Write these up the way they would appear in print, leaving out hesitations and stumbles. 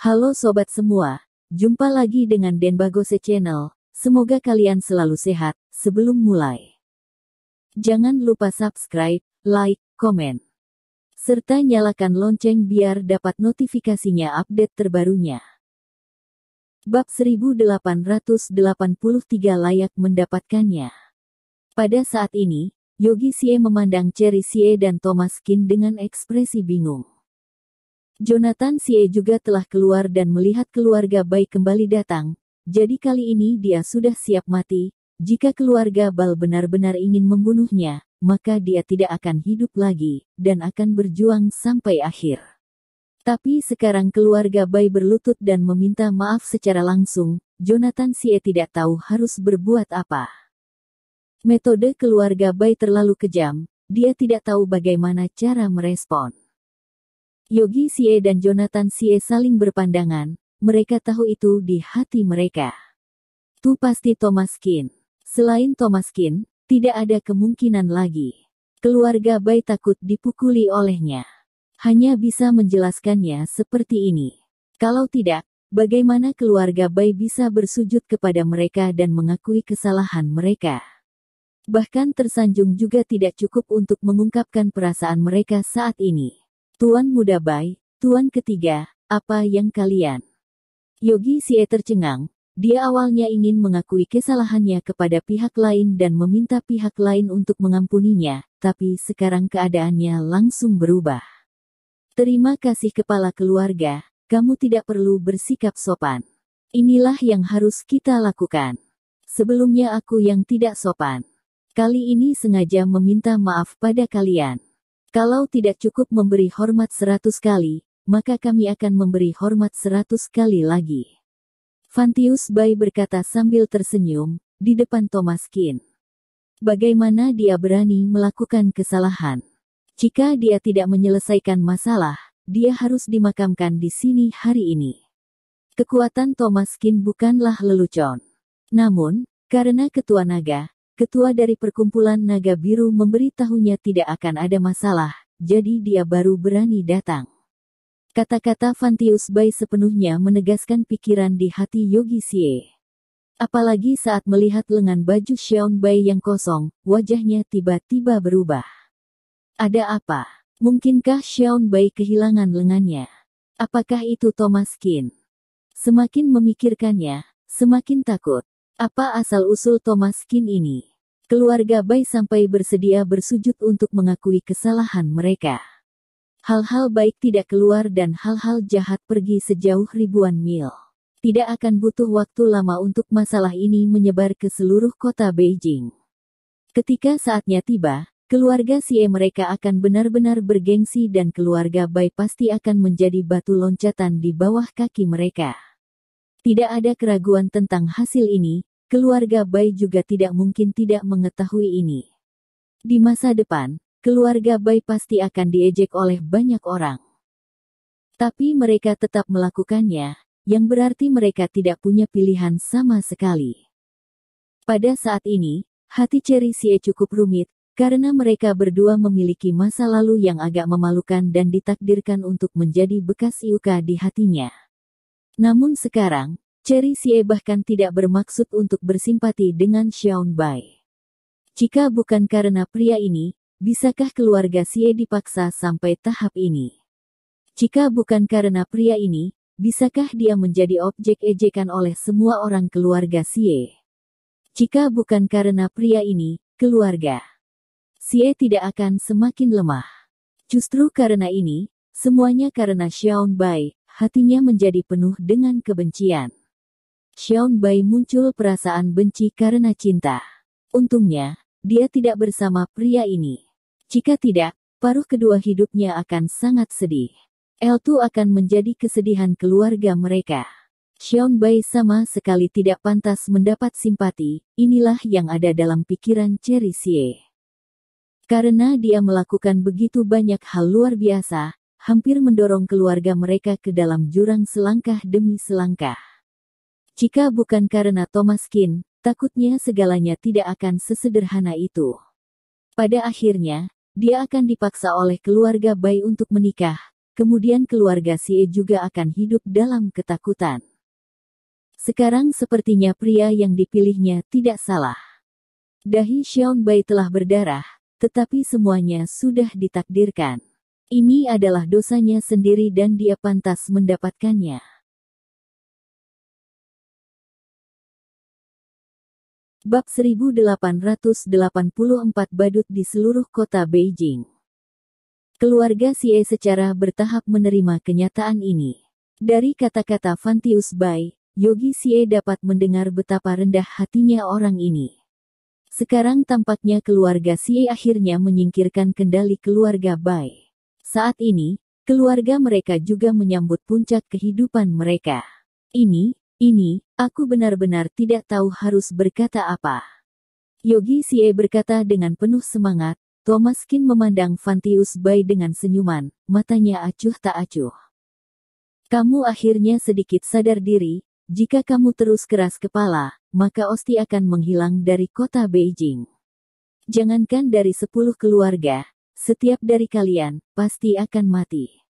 Halo sobat semua, jumpa lagi dengan Denbagose Channel. Semoga kalian selalu sehat. Sebelum mulai, jangan lupa subscribe, like, komen, serta nyalakan lonceng biar dapat notifikasinya update terbarunya. Bab 1883 layak mendapatkannya. Pada saat ini, Yogi Sie memandang Cherry Sie dan Thomas Kin dengan ekspresi bingung. Jonathan Sie juga telah keluar dan melihat keluarga Bai kembali datang, jadi kali ini dia sudah siap mati. Jika keluarga Bal benar-benar ingin membunuhnya, maka dia tidak akan hidup lagi, dan akan berjuang sampai akhir. Tapi sekarang keluarga Bai berlutut dan meminta maaf secara langsung. Jonathan Sie tidak tahu harus berbuat apa. Metode keluarga Bai terlalu kejam, dia tidak tahu bagaimana cara merespon. Yogi Sie dan Jonathan Sie saling berpandangan, mereka tahu itu di hati mereka. Itu pasti Thomas Kin. Selain Thomas Kin, tidak ada kemungkinan lagi. Keluarga Bai takut dipukuli olehnya. Hanya bisa menjelaskannya seperti ini. Kalau tidak, bagaimana keluarga Bai bisa bersujud kepada mereka dan mengakui kesalahan mereka? Bahkan tersanjung juga tidak cukup untuk mengungkapkan perasaan mereka saat ini. Tuan Muda Bai, Tuan Ketiga, apa yang kalian? Yogi Sie tercengang, dia awalnya ingin mengakui kesalahannya kepada pihak lain dan meminta pihak lain untuk mengampuninya, tapi sekarang keadaannya langsung berubah. Terima kasih kepala keluarga, kamu tidak perlu bersikap sopan. Inilah yang harus kita lakukan. Sebelumnya aku yang tidak sopan. Kali ini sengaja meminta maaf pada kalian. Kalau tidak cukup memberi hormat 100 kali, maka kami akan memberi hormat 100 kali lagi. Fantius Bai berkata sambil tersenyum, di depan Thomas Kin. Bagaimana dia berani melakukan kesalahan? Jika dia tidak menyelesaikan masalah, dia harus dimakamkan di sini hari ini. Kekuatan Thomas Kin bukanlah lelucon. Namun, karena Ketua Naga, Ketua dari Perkumpulan Naga Biru memberitahunya tidak akan ada masalah, jadi dia baru berani datang. Kata-kata Fantius Bai sepenuhnya menegaskan pikiran di hati Yogi Sie. Apalagi saat melihat lengan baju Xiaon Bai yang kosong, wajahnya tiba-tiba berubah. Ada apa? Mungkinkah Xiaon Bai kehilangan lengannya? Apakah itu Thomas Kin? Semakin memikirkannya, semakin takut. Apa asal-usul Thomas Kin ini? Keluarga Bai sampai bersedia bersujud untuk mengakui kesalahan mereka. Hal-hal baik tidak keluar dan hal-hal jahat pergi sejauh ribuan mil. Tidak akan butuh waktu lama untuk masalah ini menyebar ke seluruh kota Beijing. Ketika saatnya tiba, keluarga Sie mereka akan benar-benar bergengsi dan keluarga Bai pasti akan menjadi batu loncatan di bawah kaki mereka. Tidak ada keraguan tentang hasil ini, keluarga Bai juga tidak mungkin tidak mengetahui ini. Di masa depan, keluarga Bai pasti akan diejek oleh banyak orang. Tapi mereka tetap melakukannya, yang berarti mereka tidak punya pilihan sama sekali. Pada saat ini, hati Cherry Sie cukup rumit, karena mereka berdua memiliki masa lalu yang agak memalukan dan ditakdirkan untuk menjadi bekas luka di hatinya. Namun sekarang, Cherry Sie bahkan tidak bermaksud untuk bersimpati dengan Xiaon Bai. Jika bukan karena pria ini, bisakah keluarga Sie dipaksa sampai tahap ini? Jika bukan karena pria ini, bisakah dia menjadi objek ejekan oleh semua orang keluarga Sie? Jika bukan karena pria ini, keluarga Sie tidak akan semakin lemah. Justru karena ini, semuanya karena Xiaon Bai, hatinya menjadi penuh dengan kebencian. Xiaon Bai muncul perasaan benci karena cinta. Untungnya, dia tidak bersama pria ini. Jika tidak, paruh kedua hidupnya akan sangat sedih. Itu akan menjadi kesedihan keluarga mereka. Xiaon Bai sama sekali tidak pantas mendapat simpati, inilah yang ada dalam pikiran Cherry Sie. Karena dia melakukan begitu banyak hal luar biasa, hampir mendorong keluarga mereka ke dalam jurang selangkah demi selangkah. Jika bukan karena Thomas Kin, takutnya segalanya tidak akan sesederhana itu. Pada akhirnya, dia akan dipaksa oleh keluarga Bai untuk menikah, kemudian keluarga Xie juga akan hidup dalam ketakutan. Sekarang sepertinya pria yang dipilihnya tidak salah. Dahi Xiaobai telah berdarah, tetapi semuanya sudah ditakdirkan. Ini adalah dosanya sendiri dan dia pantas mendapatkannya. Bab 1884 badut di seluruh kota Beijing. Keluarga Xie secara bertahap menerima kenyataan ini. Dari kata-kata Fantius Bai, Yogi Xie dapat mendengar betapa rendah hatinya orang ini. Sekarang tampaknya keluarga Xie akhirnya menyingkirkan kendali keluarga Bai. Saat ini, keluarga mereka juga menyambut puncak kehidupan mereka. Ini, aku benar-benar tidak tahu harus berkata apa. Yogi Xie berkata dengan penuh semangat. Thomas Qin memandang Fantius Bai dengan senyuman, matanya acuh tak acuh. Kamu akhirnya sedikit sadar diri, jika kamu terus keras kepala, maka Osti akan menghilang dari kota Beijing. Jangankan dari 10 keluarga, setiap dari kalian, pasti akan mati.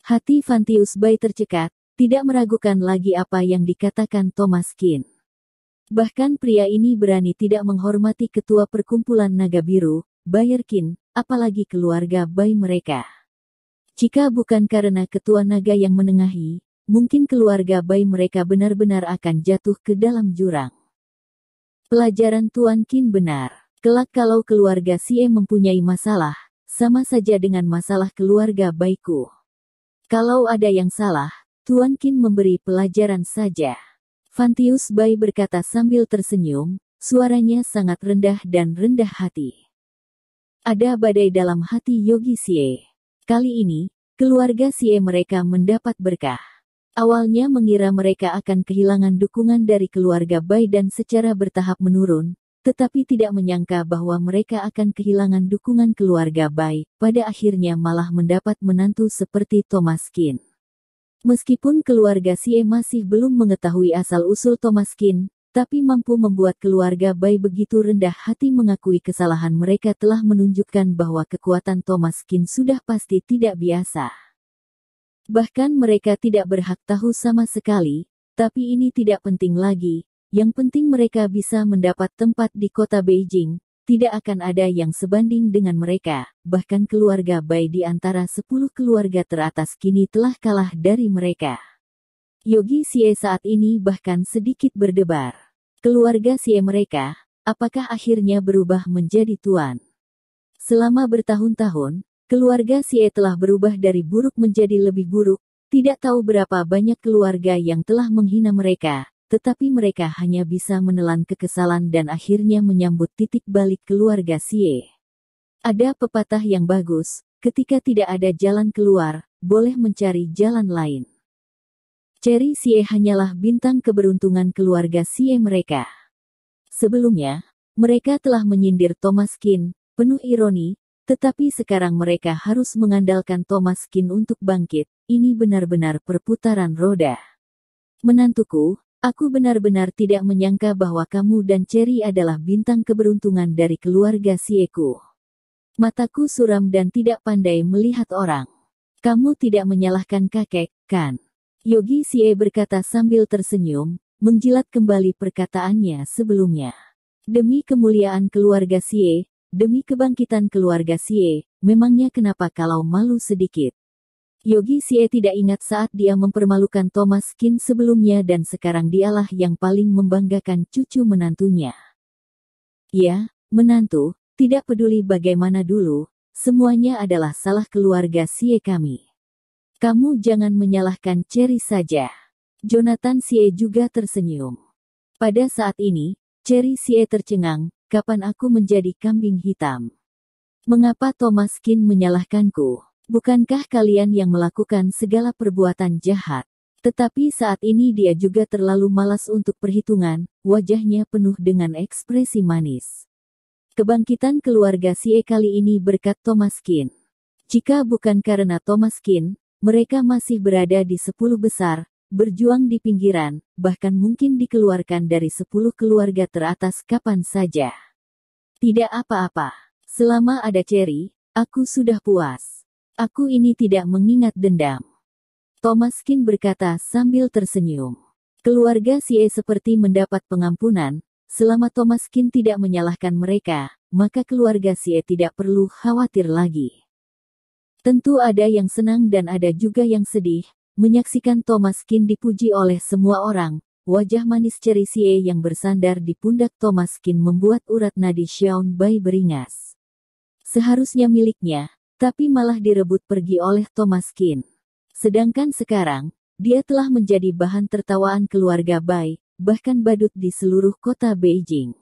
Hati Fantius Bai tercekat, tidak meragukan lagi apa yang dikatakan Thomas Qin. Bahkan pria ini berani tidak menghormati ketua perkumpulan naga biru, Bayer Qin, apalagi keluarga Bai mereka. Jika bukan karena ketua naga yang menengahi, mungkin keluarga Bai mereka benar-benar akan jatuh ke dalam jurang. Pelajaran Tuan Qin benar. Kelak kalau keluarga Xie mempunyai masalah, sama saja dengan masalah keluarga Baiku. Kalau ada yang salah, Tuan Qin memberi pelajaran saja. Fantius Bai berkata sambil tersenyum, suaranya sangat rendah dan rendah hati. Ada badai dalam hati Yogi Xie. Kali ini, keluarga Xie mereka mendapat berkah. Awalnya mengira mereka akan kehilangan dukungan dari keluarga Bai dan secara bertahap menurun, tetapi tidak menyangka bahwa mereka akan kehilangan dukungan keluarga Bai, pada akhirnya malah mendapat menantu seperti Thomas Qin. Meskipun keluarga Xie masih belum mengetahui asal-usul Thomas Qin, tapi mampu membuat keluarga Bai begitu rendah hati mengakui kesalahan mereka telah menunjukkan bahwa kekuatan Thomas Qin sudah pasti tidak biasa. Bahkan mereka tidak berhak tahu sama sekali, tapi ini tidak penting lagi, yang penting mereka bisa mendapat tempat di kota Beijing. Tidak akan ada yang sebanding dengan mereka, bahkan keluarga Bai di antara 10 keluarga teratas kini telah kalah dari mereka. Yogi Xie saat ini bahkan sedikit berdebar. Keluarga Xie mereka, apakah akhirnya berubah menjadi tuan? Selama bertahun-tahun, keluarga Xie telah berubah dari buruk menjadi lebih buruk, tidak tahu berapa banyak keluarga yang telah menghina mereka. Tetapi mereka hanya bisa menelan kekesalan dan akhirnya menyambut titik balik keluarga Xie. Ada pepatah yang bagus, ketika tidak ada jalan keluar, boleh mencari jalan lain. Cherry Xie hanyalah bintang keberuntungan keluarga Xie mereka. Sebelumnya, mereka telah menyindir Thomas Qin, penuh ironi, tetapi sekarang mereka harus mengandalkan Thomas Qin untuk bangkit. Ini benar-benar perputaran roda. Menantuku, aku benar-benar tidak menyangka bahwa kamu dan Cherry adalah bintang keberuntungan dari keluarga Xie-ku. Mataku suram dan tidak pandai melihat orang. Kamu tidak menyalahkan kakek, kan? Yogi Xie berkata sambil tersenyum, menjilat kembali perkataannya sebelumnya. Demi kemuliaan keluarga Xie, demi kebangkitan keluarga Xie, memangnya kenapa kalau malu sedikit? Yogi Xie tidak ingat saat dia mempermalukan Thomas Qin sebelumnya dan sekarang dialah yang paling membanggakan cucu menantunya. Ya, menantu, tidak peduli bagaimana dulu, semuanya adalah salah keluarga Xie kami. Kamu jangan menyalahkan Cherry saja. Jonathan Xie juga tersenyum. Pada saat ini, Cherry Xie tercengang, kapan aku menjadi kambing hitam? Mengapa Thomas Qin menyalahkanku? Bukankah kalian yang melakukan segala perbuatan jahat? Tetapi saat ini dia juga terlalu malas untuk perhitungan, wajahnya penuh dengan ekspresi manis. Kebangkitan keluarga Xie kali ini berkat Thomas Qin. Jika bukan karena Thomas Qin, mereka masih berada di 10 besar, berjuang di pinggiran, bahkan mungkin dikeluarkan dari 10 keluarga teratas kapan saja. Tidak apa-apa. Selama ada Cherry, aku sudah puas. Aku ini tidak mengingat dendam. Thomas Qin berkata sambil tersenyum. Keluarga Xie seperti mendapat pengampunan. Selama Thomas Qin tidak menyalahkan mereka, maka keluarga Xie tidak perlu khawatir lagi. Tentu ada yang senang dan ada juga yang sedih. Menyaksikan Thomas Qin dipuji oleh semua orang, wajah manis ceri Xie yang bersandar di pundak Thomas Qin membuat urat nadi Xiaon Bai beringas. Seharusnya miliknya, tapi malah direbut pergi oleh Thomas Qin. Sedangkan sekarang, dia telah menjadi bahan tertawaan keluarga Bai, bahkan badut di seluruh kota Beijing.